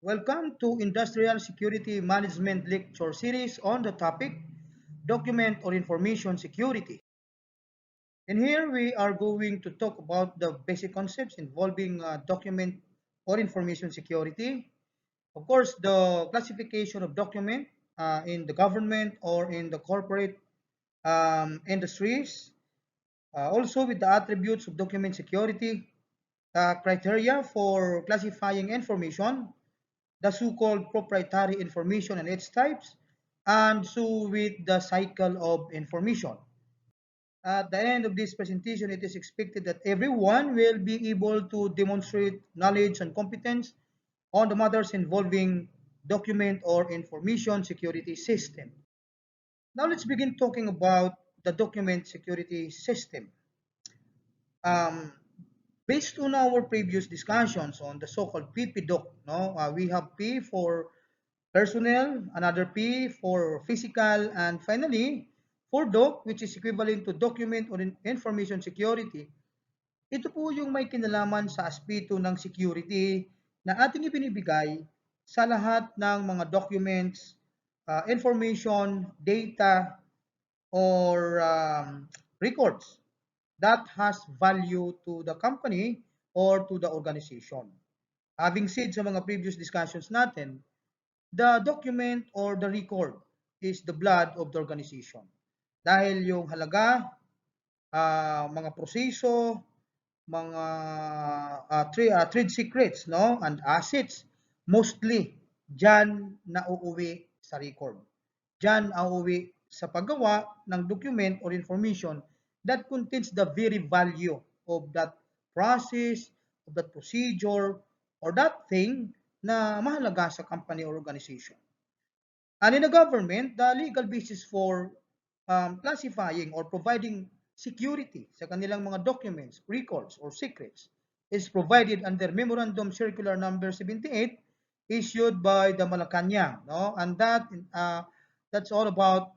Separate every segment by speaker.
Speaker 1: Welcome to Industrial Security Management Lecture Series on the topic Document or Information Security. And here we are going to talk about the basic concepts involving document or information security. Of course, the classification of document in the government or in the corporate industries. Also with the attributes of document security, criteria for classifying information, the so-called proprietary information and its types, and so with the cycle of information. At the end of this presentation, it is expected that everyone will be able to demonstrate knowledge and competence on the matters involving document or information security system. Now let's begin talking about the document security system. Um, Based on our previous discussions on the so-called PPDoc, no, we have P for personnel, another P for physical, and finally, for DOC, which is equivalent to document or information security. Ito po yung may kinalaman sa aspeto ng security na ating ibinibigay sa lahat ng mga documents, information, data, or records that has value to the company or to the organization. Having said sa mga previous discussions natin, the document or the record is the blood of the organization. Dahil yung halaga, mga proseso, mga trade secrets, no, and assets, mostly dyan nauuwi sa record. Dyan nauuwi sa paggawa ng document or information that contains the very value of that process, of that procedure, or that thing na mahalaga sa company or organization. And in the government, the legal basis for classifying or providing security sa kanilang mga documents, records, or secrets is provided under Memorandum Circular Number 78 issued by the Malacanang, no? And that's all about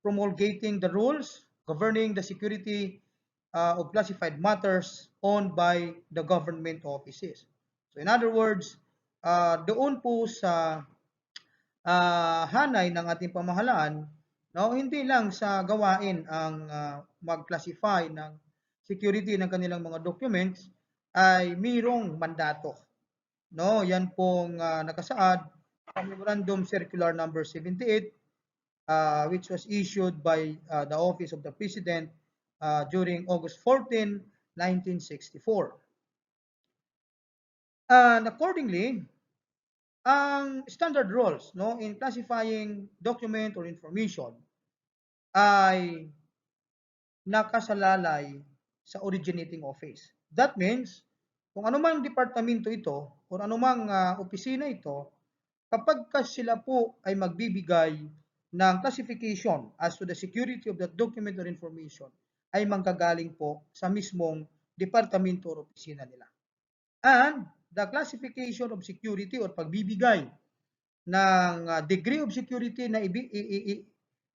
Speaker 1: promulgating the rules governing the security of classified matters owned by the government offices. So in other words, doon po sa hanay ng ating pamahalaan, no, hindi lang sa gawain ang mag-classify ng security ng kanilang mga documents ay mayroong mandato. No, yan pong nakasaad sa Memorandum Circular Number 78 which was issued by the Office of the President during August 14, 1964. And accordingly, ang standard rules no in classifying document or information ay nakasalalay sa originating office. That means kung anumang departamento ito o anumang opisina ito, kapag sila po ay magbibigay ng classification as to the security of that document or information, ay manggagaling po sa mismong departamento o opisina nila. And the classification of security or pagbibigay ng degree of security na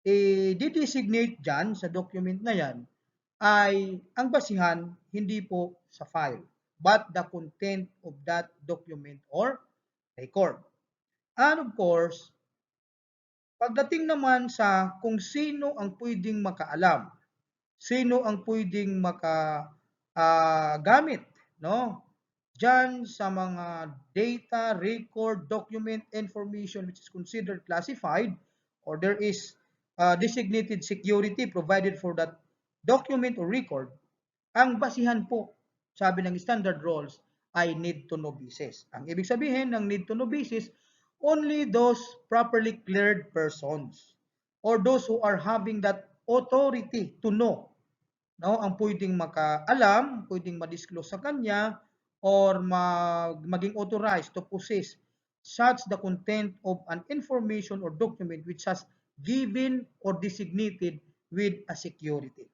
Speaker 1: i-designate dyan sa document na yan ay ang basihan hindi po sa file but the content of that document or record. And of course, pagdating naman sa kung sino ang pwedeng makaalam, sino ang pwedeng makagamit, no? Diyan sa mga data, record, document, information which is considered classified or there is designated security provided for that document or record, ang basihan po, sabi ng standard rules, ay need to know basis. Ang ibig sabihin ng need to know basis, only those properly cleared persons or those who are having that authority to know, no, ang pwedeng makaalam, pwedeng ma-disclose sa kanya or maging authorized to possess such the content of an information or document which has given or designated with a security.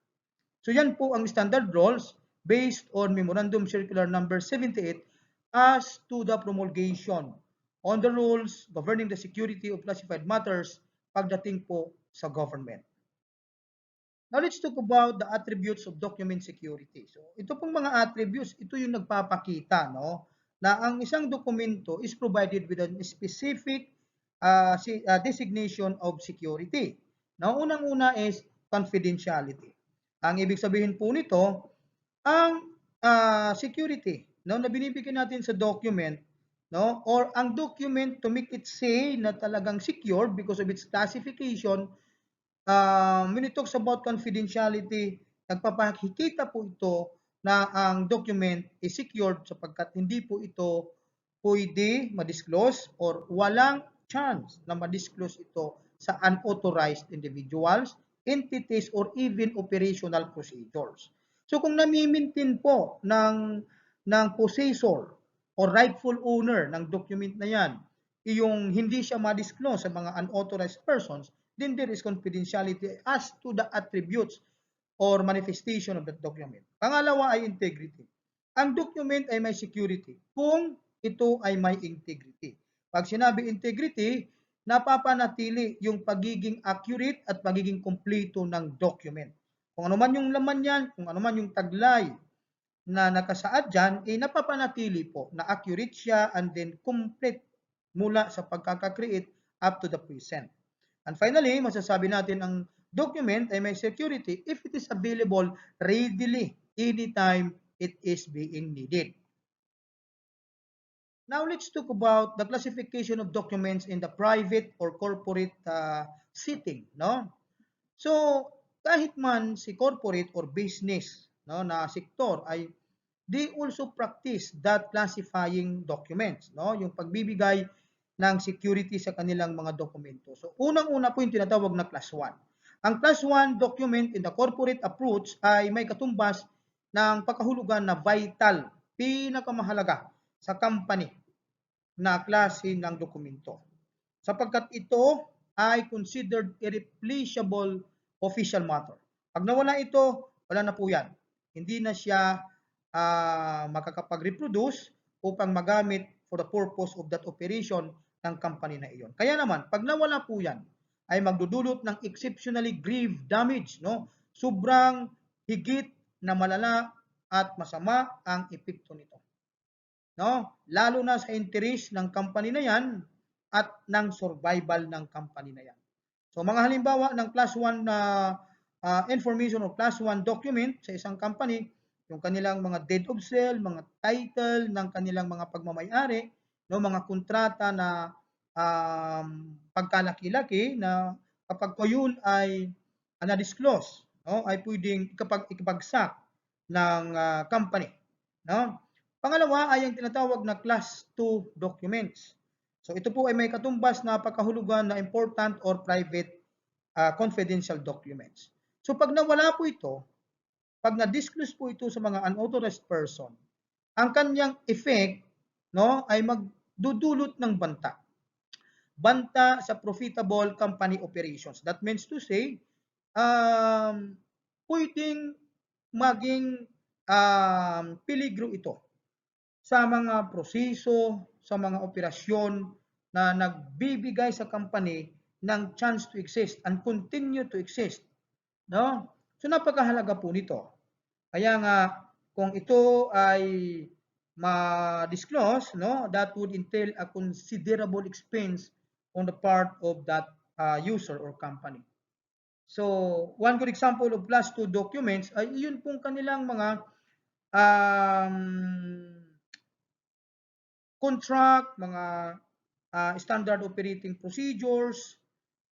Speaker 1: So yan po ang standard rules based on Memorandum Circular Number 78 as to the promulgation on the rules governing the security of classified matters pagdating po sa government. Now let's talk about the attributes of document security. So ito pong mga attributes, ito yung nagpapakita no na ang isang dokumento is provided with a specific designation of security. Now, unang-una is confidentiality. Ang ibig sabihin po nito, ang security na binibigyan natin sa document, no, or ang document to make it say na talagang secure because of its classification, when it talks about confidentiality, nagpapakikita po ito na ang document is secured sapagkat hindi po ito pwede ma-disclose or walang chance na ma-disclose ito sa unauthorized individuals, entities, or even operational procedures. So kung nami-maintain po ng possessor or rightful owner ng document na yan, yung hindi siya ma-disclose sa mga unauthorized persons, then there is confidentiality as to the attributes or manifestation of that document. Pangalawa ay integrity. Ang document ay may security kung ito ay may integrity. Pag sinabi integrity, napapanatili yung pagiging accurate at pagiging kompleto ng document. Kung ano man yung laman yan, kung ano man yung taglay na nakasaad dyan, napapanatili po na accurate siya and then complete mula sa pagkaka-create up to the present. And finally, masasabi natin ang document ay may security if it is available readily anytime it is being needed. Now, let's talk about the classification of documents in the private or corporate setting, no? So, kahit man si corporate or business, no, na sektor ay they also practice that classifying documents, no? Yung pagbibigay ng security sa kanilang mga dokumento. So, unang-una po yung tinatawag na class 1. Ang class 1 document in the corporate approach ay may katumbas ng pagkahulugan na vital, pinakamahalaga sa company na klase ng dokumento. Sapagkat ito ay considered irreplaceable official matter. Pag nawala ito, wala na po yan. Hindi na siya makakapag-reproduce upang magamit for the purpose of that operation ng company na iyon. Kaya naman, pag nawala po yan, ay magdudulot ng exceptionally grave damage, no? Sobrang higit na malala at masama ang epekto nito. No? Lalo na sa interest ng company na yan at ng survival ng company na yan. So mga halimbawa ng class 1 na information o class 1 document sa isang company, yung kanilang mga deed of sale, mga title ng kanilang mga pagmamayari, no, mga kontrata na pagkalaki-laki na kapag po yun ay na-disclose, no, ay pwedeng ikapagsak ng company, no? Pangalawa ay ang tinatawag na class 2 documents. So ito po ay may katumbas na pagkahulugan na important or private confidential documents. So pag nawala po ito, pag na-disclose po ito sa mga unauthorized person, ang kanyang effect, no, ay magdudulot ng banta. Banta sa profitable company operations. That means to say, pwedeng maging peligro ito sa mga proseso, sa mga operasyon na nagbibigay sa company ng chance to exist and continue to exist, no? So napakahalaga po nito. Kaya nga kung ito ay ma-disclose, no, that would entail a considerable expense on the part of that user or company. So, one good example of class 2 documents ay yun pong kanilang mga contract, mga standard operating procedures,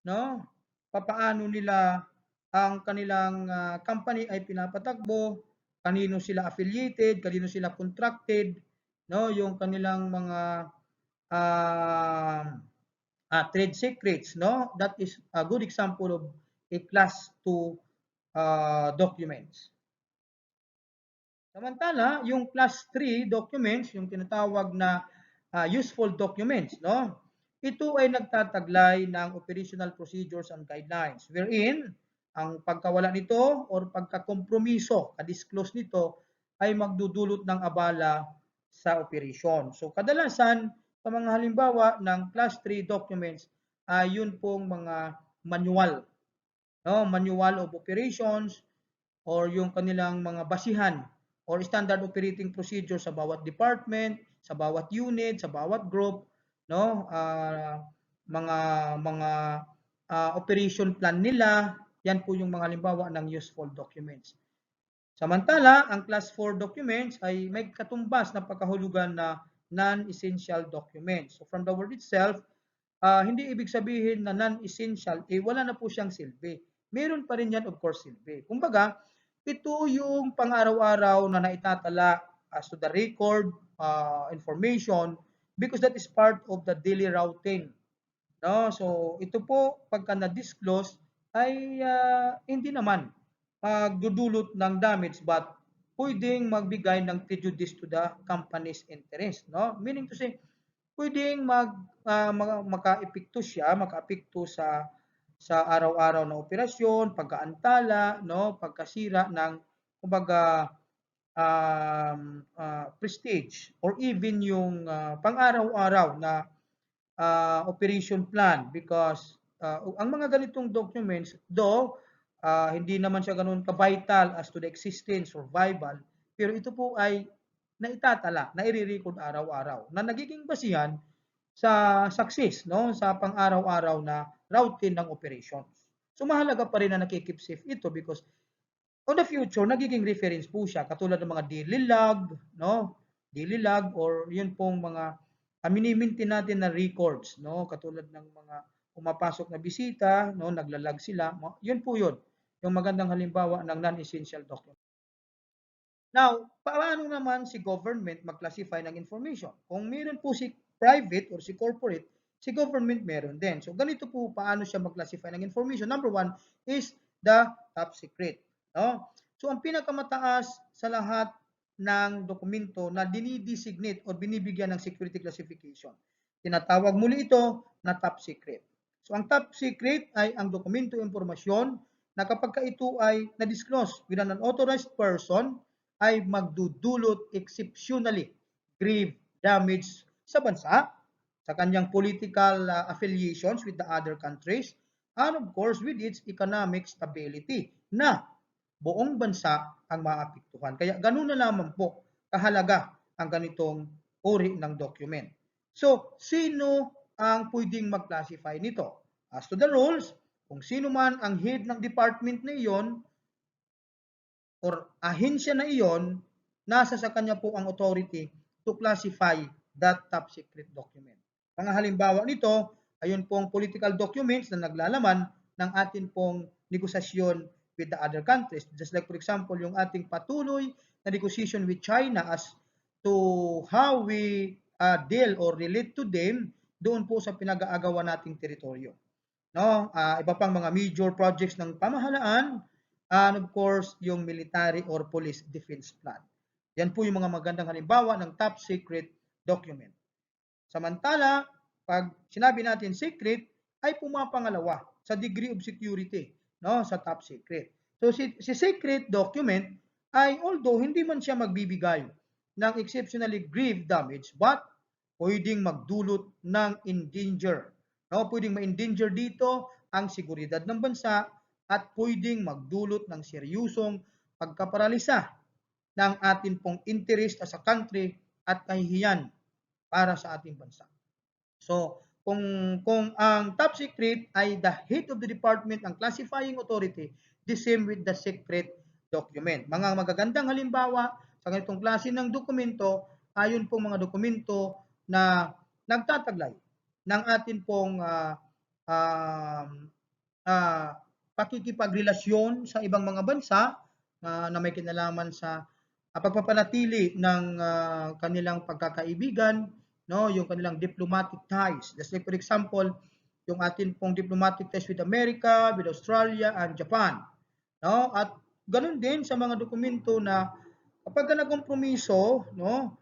Speaker 1: no? Papaano nila ang kanilang company ay pinapatakbo, kanino sila affiliated, kanino sila contracted, no? Yung kanilang mga trade secrets, no? That is a good example of a class 2 documents. Samantala, yung class 3 documents, yung tinatawag na useful documents, no? Ito ay nagtataglay ng operational procedures and guidelines wherein ang pagkawala nito or pagkakompromiso, ka-disclose nito ay magdudulot ng abala sa operasyon. So kadalasan sa mga halimbawa ng class 3 documents ay yun pong mga manual, no? Manual of operations or yung kanilang mga basihan or standard operating procedures sa bawat department, sa bawat unit, sa bawat group, no? Mga mga operation plan nila, yan po yung mga halimbawa ng useful documents. Samantala, ang Class 4 documents ay may katumbas na pagkahulugan na non-essential documents. So from the word itself, hindi ibig sabihin na non-essential, wala na po siyang silbi. Meron pa rin yan, of course, silbi. Kumbaga, ito yung pang-araw-araw na naitatala as to the record, information, because that is part of the daily routing. No? So, ito po, pagka na-disclose, ay hindi naman magdudulot ng damage but pwedeng magbigay ng prejudice to the company's interest. No? Meaning to say, pwedeng maka-epekto siya, maka-apekto sa araw-araw na operasyon, pagkaantala, no, pagkasira ng kumbaga prestige or even yung pang-araw-araw na operation plan because ang mga ganitong documents, though hindi naman siya ganoon ka-vital as to the existence, survival, pero ito po ay naitatala, naire-record araw-araw na nagiging basihan sa success, no, sa pang-araw-araw na routine ng operations. So mahalaga pa rin na nakikip safe ito because on the future, nagiging reference po siya katulad ng mga daily log, no? Daily log or yun pong mga mini-maintain natin na records, no? Katulad ng mga pumapasok na bisita, no? Naglalag sila. Yun po yun. Yung magandang halimbawa ng non-essential document. Now, paano naman si government mag-classify ng information? Kung meron po si private or si corporate, si government meron din. So, ganito po paano siya mag-classify ng information. Number one is the top secret. No? So, ang pinakamataas sa lahat ng dokumento na dinidesignate o binibigyan ng security classification. Tinatawag muli ito na top secret. So, ang top secret ay ang dokumento impormasyon na kapag ito ay na-disclose with an unauthorized person, ay magdudulot exceptionally grave damage sa bansa, sa kanyang political affiliations with the other countries, and of course with its economic stability na buong bansa ang maapektuhan. Kaya ganun na lamang po kahalaga ang ganitong uri ng document. So, sino ang pwedeng mag-classify nito? As to the rules, kung sino man ang head ng department na iyon, or ahensya na iyon, nasa sa kanya po ang authority to classify that top secret document. Mga halimbawa nito, ayun pong political documents na naglalaman ng atin pong negosasyon with the other countries. Just like for example, yung ating patuloy na negotiation with China as to how we deal or relate to them doon po sa pinag-aagawan nating teritoryo. No? Iba pang mga major projects ng pamahalaan, and of course, yung military or police defense plan. Yan po yung mga magandang halimbawa ng top secret document. Samantala, pag sinabi natin secret, ay pumapangalawa sa degree of security, no, sa top secret. So si secret document ay although hindi man siya magbibigay ng exceptionally grave damage, but pwedeng magdulot ng endanger. No, pwedeng ma-endanger dito ang seguridad ng bansa at pwedeng magdulot ng seryosong pagkaparalisa ng atin pong interest as a country at kahihiyan para sa ating bansa. So, kung ang top secret ay the head of the department, ang classifying authority, the same with the secret document. Mga magagandang halimbawa sa ganitong klase ng dokumento, ayon pong mga dokumento na nagtataglay ng atin pong pakikipagrelasyon sa ibang mga bansa na may kinalaman sa pagpapanatili ng kanilang pagkakaibigan, no, yung kanilang diplomatic ties. Just like for example, yung atin pong diplomatic ties with America, with Australia, and Japan. No? At ganun din sa mga dokumento na kapag nagkompromiso, no,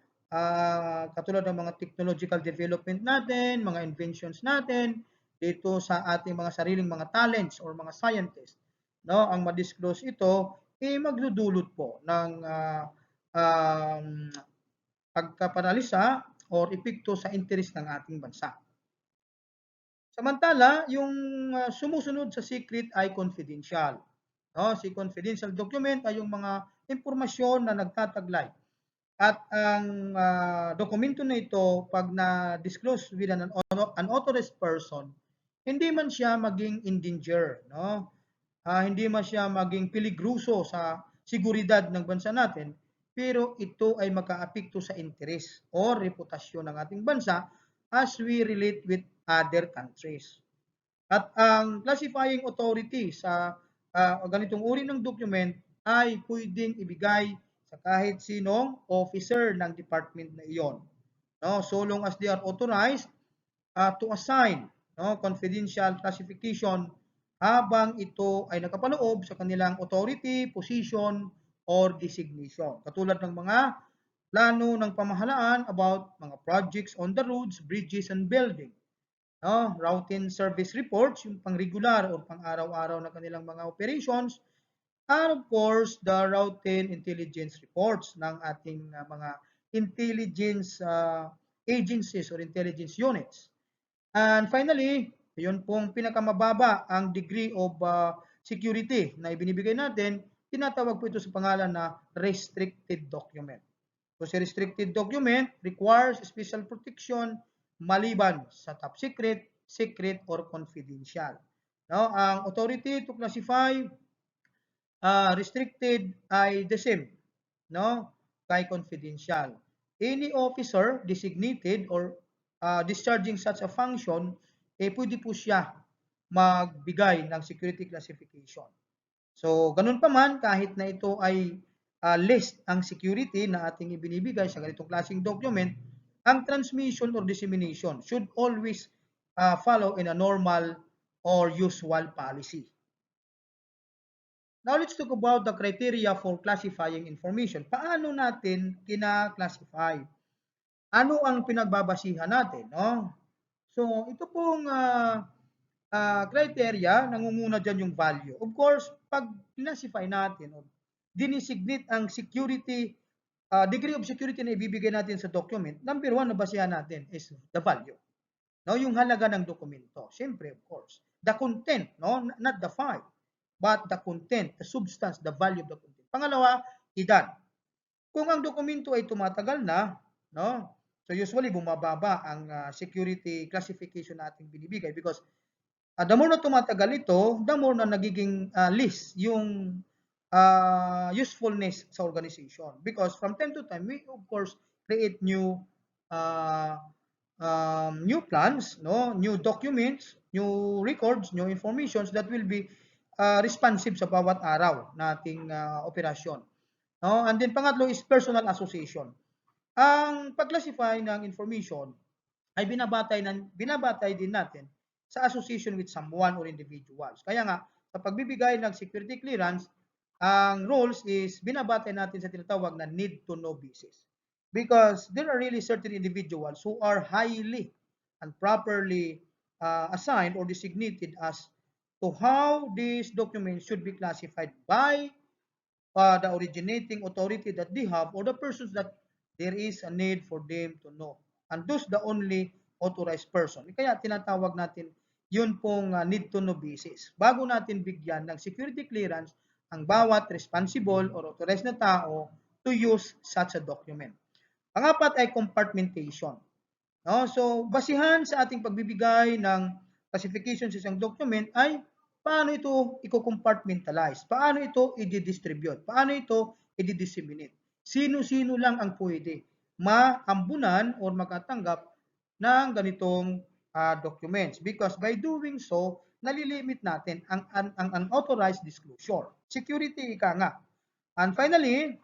Speaker 1: katulad ng mga technological development natin, mga inventions natin, dito sa ating mga sariling mga talents or mga scientists, no, ang ma-disclose ito, magdudulot po ng pagkaparalisa or epekto sa interes ng ating bansa. Samantala, yung sumusunod sa secret ay confidential. No, si confidential document ay yung mga impormasyon na nagtataglay At ang dokumento na ito, pag na-disclose with an unauthorized person, hindi man siya maging in danger, no? Hindi man siya maging peligruso sa seguridad ng bansa natin, pero ito ay makaapekto sa interes o reputasyon ng ating bansa as we relate with other countries. At ang classifying authority sa ganitong uri ng document ay pwedeng ibigay sa kahit sinong officer ng department na iyon. No? So long as they are authorized to assign, no, confidential classification habang ito ay nakapaloob sa kanilang authority, position, or designation. Katulad ng mga plano ng pamahalaan about mga projects on the roads, bridges, and building. No? Routine service reports, yung pang-regular o pang-araw-araw na kanilang mga operations, and of course, the routine intelligence reports ng ating mga intelligence agencies or intelligence units. And finally, yun pong pinakamababa ang degree of security na ibinibigay natin, tinatawag po ito sa pangalan na restricted document. So si restricted document requires special protection maliban sa top secret, secret, or confidential. No, ang authority to classify restricted ay the same, no, kay confidential. Any officer designated or discharging such a function, pwede po siya magbigay ng security classification. So, ganun pa man, kahit na ito ay list ang security na ating ibinibigay sa ganitong klaseng document, ang transmission or dissemination should always follow in a normal or usual policy. Now, let's talk about the criteria for classifying information. Paano natin kina-classify? Ano ang pinagbabasihan natin, no? So, ito pong criteria, nangunguna dyan yung value. Of course, pag classify natin o dinesignate ang security, degree of security na ibibigay natin sa document, number one na basihan natin is the value. No, yung halaga ng dokumento. Siyempre, of course. The content, no? Not the file, but the content, the substance, the value of the content. Pangalawa, edad. Kung ang dokumento ay tumatagal na, no? So usually bumababa ang security classification na ating binibigay because the more na tumatagal ito, the more na nagiging list yung usefulness sa organization. Because from time to time, we of course create uh, new plans, no, new documents, new records, new informations that will be responsive sa bawat araw nating operasyon. No? And then pangatlo is personal association. Ang pag-classify ng information ay binabatay din natin sa association with someone or individuals. Kaya nga, sa pagbibigay ng security clearance, ang rules is binabatay natin sa tinatawag na need to know basis. Because there are really certain individuals who are highly and properly assigned or designated as to how these documents should be classified by the originating authority that they have or the persons that there is a need for them to know. And those the only authorized person. Kaya tinatawag natin yun pong need to know basis. Bago natin bigyan ng security clearance ang bawat responsible or authorized na tao to use such a document. Pangapat ay compartmentation. No? So, basihan sa ating pagbibigay ng classification sa isang document ay paano ito i-compartmentalize, paano ito i-distribute, paano ito i-disseminate. Sino-sino lang ang pwede maambunan or makatanggap ng ganitong documents because by doing so, nalilimit natin ang unauthorized disclosure. Security ika nga. And finally,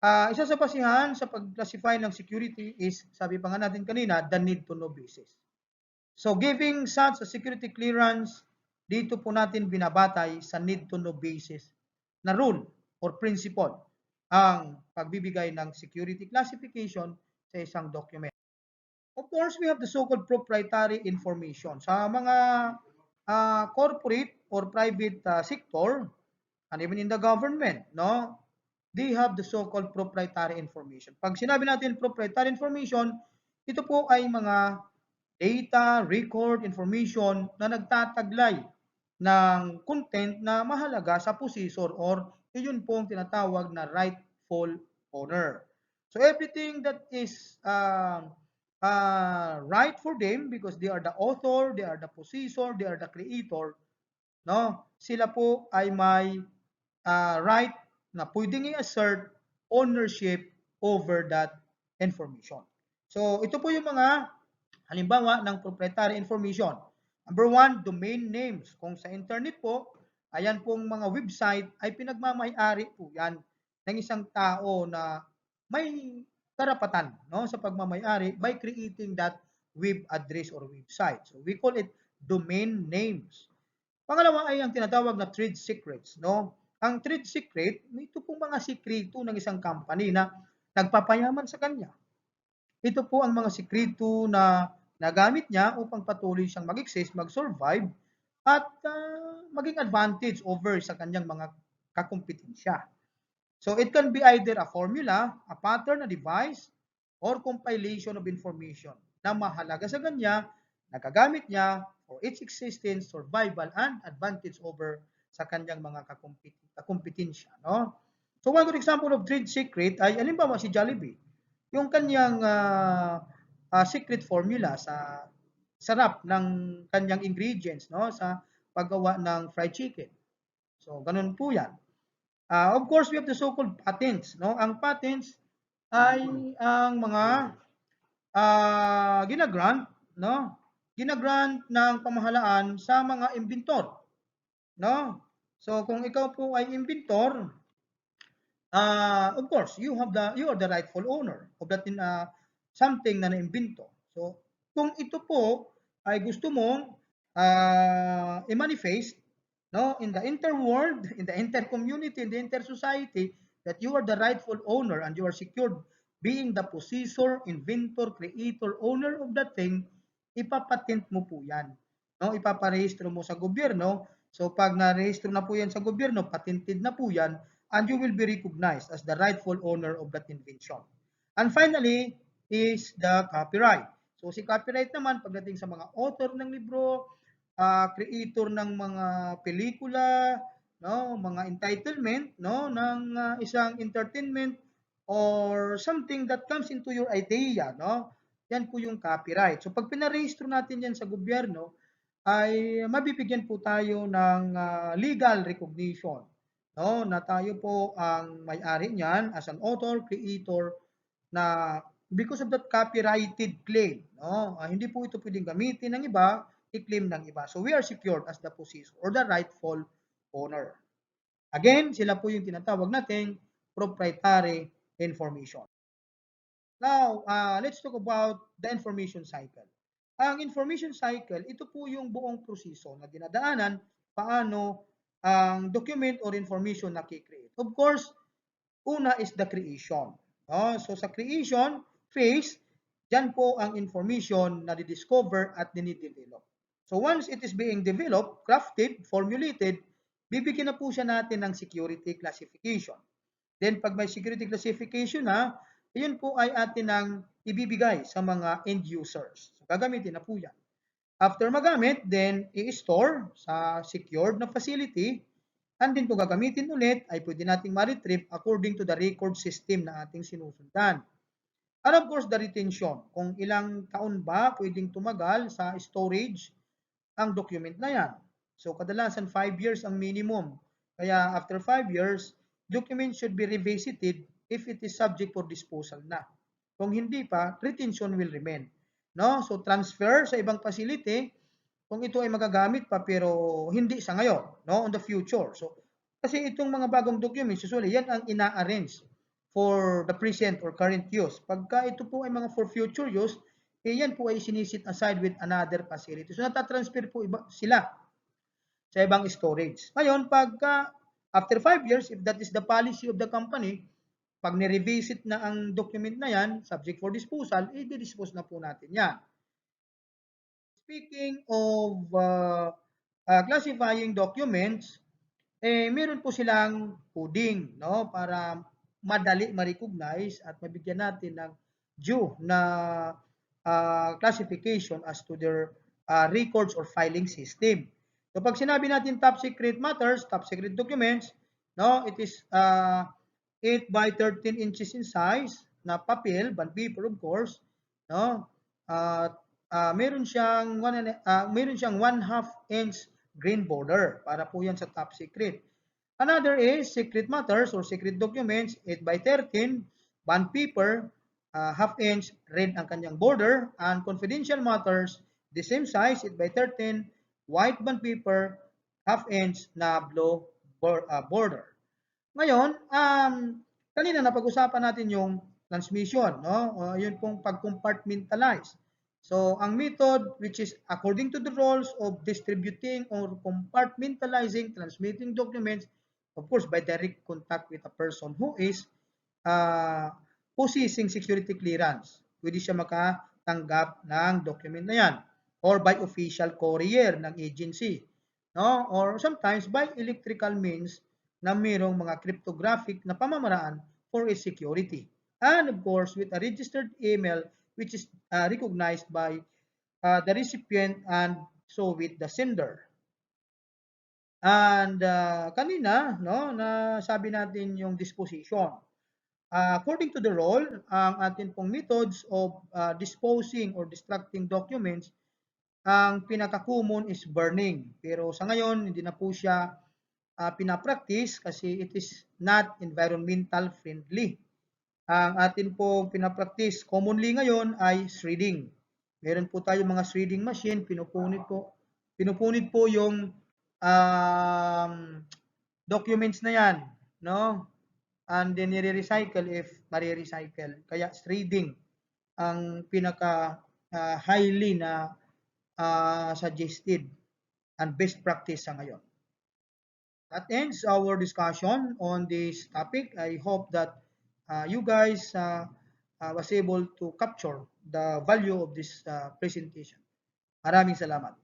Speaker 1: isa sa basihan sa pag-classify ng security is, sabi pa nga natin kanina, the need to know basis. So giving such a security clearance, dito po natin binabatay sa need to know basis na rule or principle ang pagbibigay ng security classification sa isang document. Of course, we have the so-called proprietary information. Sa mga corporate or private sector, and even in the government, no, they have the so-called proprietary information. Pag sinabi natin proprietary information, ito po ay mga data, record, information na nagtataglay ng content na mahalaga sa possessor or yun pong tinatawag na rightful owner. So everything that is right for them because they are the author, they are the possessor, they are the creator, no? Sila po ay may right na pwedeng i-assert ownership over that information. So ito po yung mga halimbawa ng proprietary information. Number one, domain names. Kung sa internet po, ayan pong mga website ay pinagmamay-ari po yan ng isang tao na may karapatan, no, sa pagmamay-ari by creating that web address or website. So we call it domain names. Pangalawa ay ang tinatawag na trade secrets, no? Ang trade secret, ito pong mga sikreto ng isang company na nagpapayaman sa kanya. Ito po ang mga sikreto na nagamit niya upang patuloy siyang mag-exist, mag-survive, at maging advantage over sa kanyang mga kakumpetensya. So it can be either a formula, a pattern, a device, or compilation of information na mahalaga sa kanya, nagagamit niya for its existence, survival, and advantage over sa kanyang mga kakumpetensya. No? So one good example of trade secret ay halimbawa si Jollibee. Yung kanyang secret formula sa sarap ng kanyang ingredients, no, sa paggawa ng fried chicken. So ganun po 'yan. Of course, we have the so-called patents, no? Ang patents ay ang mga ginagrant, no? Ginagrant ng pamahalaan sa mga inventor, no? So kung ikaw po ay inventor, of course, you are the rightful owner of that something na naimbento. So kung ito po ay gusto mong i-manifest, no, in the interworld, in the inter-community, in the inter-society, that you are the rightful owner and you are secured being the possessor, inventor, creator, owner of that thing, ipapatent mo po yan. No, ipaparehistro mo sa gobyerno. So pag na-rehistro na po yan sa gobyerno, patented na po yan, and you will be recognized as the rightful owner of that invention. And finally, is the copyright. So si copyright naman, pagdating sa mga author ng libro, creator ng mga pelikula, no, mga entitlement, no, ng isang entertainment or something that comes into your idea, no? Yan po yung copyright. So pag pinarehistro natin yan sa gobyerno, ay mabibigyan po tayo ng legal recognition, no, na tayo po ang may-ari niyan as an author, creator, na because of that copyrighted claim, no, hindi po ito pwedeng gamitin ng iba, i-claim ng iba. So we are secured as the possessor or the rightful owner. Again, sila po yung tinatawag nating proprietary information. Now, let's talk about the information cycle. Ang information cycle, ito po yung buong proseso na dinadaanan paano ang document or information na kikreate. Of course, una is the creation. So sa creation phase, dyan po ang information na di-discover at dinidevelop. So once it is being developed, crafted, formulated, bibigyan na po siya natin ng security classification. Then pag may security classification na, yun po ay atin ang ibibigay sa mga end users. So gagamitin na po yan. After magamit, then i-store sa secured na facility, and then kung gagamitin ulit, ay pwede nating ma-retrieve according to the record system na ating sinusundan. And of course, the retention. Kung ilang taon ba pwedeng tumagal sa storage ang document na yan. So kadalasan 5 years ang minimum. Kaya after 5 years, document should be revisited if it is subject for disposal na. Kung hindi pa, retention will remain. No? So transfer sa ibang facility, kung ito ay magagamit pa pero hindi sa ngayon, no, on the future. So kasi itong mga bagong documents, usually yan ang ina-arrange for the present or current use. Pagka ito po ay mga for future use, yan po ay sinisit aside with another facility. So natatransfer po sila sa ibang storage. Ngayon, pagka after 5 years, if that is the policy of the company, pag ni-revisit na ang document na yan, subject for disposal, i-dispose na po natin yan. Speaking of classifying documents, meron po silang coding, no, para madali ma-recognize at mabigyan natin ng due na classification as to their records or filing system. So pag sinabi natin top secret matters, top secret documents, no, it is 8 by 13 inches in size, na papel, bond paper of course, no? At meron siyang 1/2 inch green border para po yan sa top secret. Another is secret matters or secret documents, 8 by 13, bond paper, half inch, red ang kanyang border, and confidential matters, the same size, 8 by 13, white bond paper, half inch na blue border. Ngayon, kanina napag-usapan natin yung transmission, no? Yun pong pag-compartmentalize. So, ang method which is according to the rules of distributing or compartmentalizing, transmitting documents, of course, by direct contact with a person who is uh, possessing security clearance. Pwede siya makatanggap ng document na yan or by official courier ng agency, no? Or sometimes by electrical means na mayroong mga cryptographic na pamamaraan for its security. And of course, with a registered email which is recognized by the recipient and so with the sender. And kanina, no, na sabi natin yung disposition. According to the role, ang atin pong methods of disposing or destructing documents, ang pinaka-common is burning. Pero sa ngayon, hindi na po siya pinapractice kasi it is not environmental friendly. Ang atin po pinapractice commonly ngayon ay shredding. Meron po tayo mga shredding machine, pinupunit po yung documents na yan, no? And then nire-recycle if mare-recycle. Kaya shredding ang pinaka highly na suggested and best practice sa ngayon. That ends our discussion on this topic. I hope that you guys was able to capture the value of this presentation. Maraming salamat.